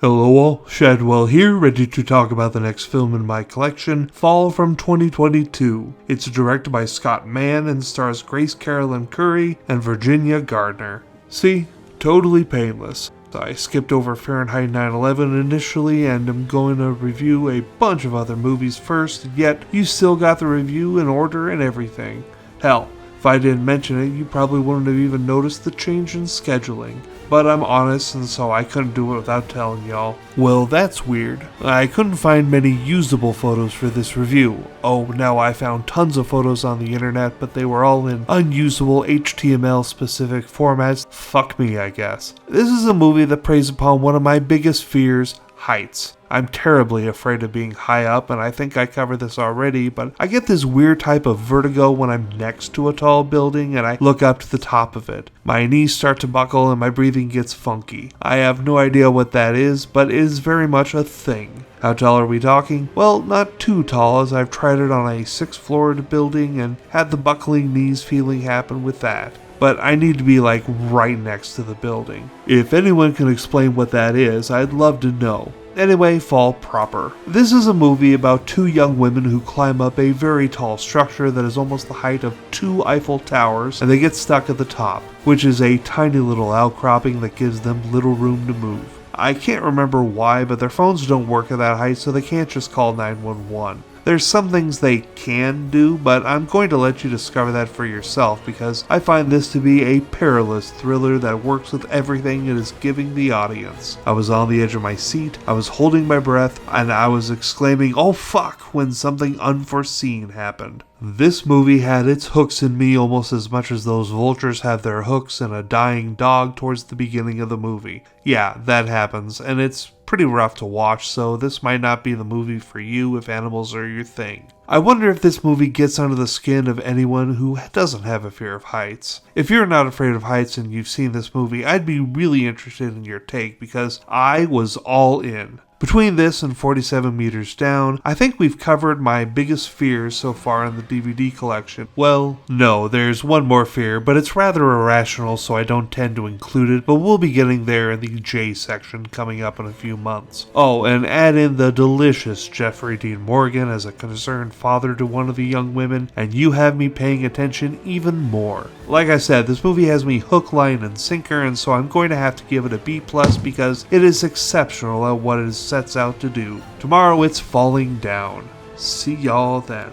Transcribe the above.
Hello all, Shadwell here, ready to talk about the next film in my collection, Fall from 2022. It's directed by Scott Mann and stars Grace Carolyn Curry and Virginia Gardner. See? Totally painless. I skipped over Fahrenheit 9/11 initially and am going to review a bunch of other movies first, yet you still got the review in order and everything. Hell, if I didn't mention it, you probably wouldn't have even noticed the change in scheduling. But I'm honest, and so I couldn't do it without telling y'all. Well, that's weird. I couldn't find many usable photos for this review. Oh, now I found tons of photos on the internet, but they were all in unusable HTML-specific formats. Fuck me, I guess. This is a movie that preys upon one of my biggest fears, heights. I'm terribly afraid of being high up, and I think I covered this already, but I get this weird type of vertigo when I'm next to a tall building and I look up to the top of it. My knees start to buckle and my breathing gets funky. I have no idea what that is, but it is very much a thing. How tall are we talking? Well, not too tall, as I've tried it on a 6th-floored building and had the buckling knees feeling happen with that. But I need to be like right next to the building. If anyone can explain what that is, I'd love to know. Anyway, Fall proper. This is a movie about two young women who climb up a very tall structure that is almost the height of 2 Eiffel Towers, and they get stuck at the top, which is a tiny little outcropping that gives them little room to move. I can't remember why, but their phones don't work at that height, so they can't just call 911. There's some things they can do, but I'm going to let you discover that for yourself because I find this to be a perilous thriller that works with everything it is giving the audience. I was on the edge of my seat, I was holding my breath, and I was exclaiming, "Oh fuck," when something unforeseen happened. This movie had its hooks in me almost as much as those vultures have their hooks in a dying dog towards the beginning of the movie. Yeah, that happens, and it's pretty rough to watch, so this might not be the movie for you if animals are your thing. I wonder if this movie gets under the skin of anyone who doesn't have a fear of heights. If you're not afraid of heights and you've seen this movie, I'd be really interested in your take because I was all in. Between this and 47 Meters Down, I think we've covered my biggest fears so far in the DVD collection. Well, no, there's one more fear, but it's rather irrational, so I don't tend to include it, but we'll be getting there in the J section coming up in a few months. Oh, and add in the delicious Jeffrey Dean Morgan as a concerned father to one of the young women, and you have me paying attention even more. Like I said, this movie has me hook, line, and sinker, and so I'm going to have to give it a B+ because it is exceptional at what it sets out to do. Tomorrow it's falling down. See y'all then.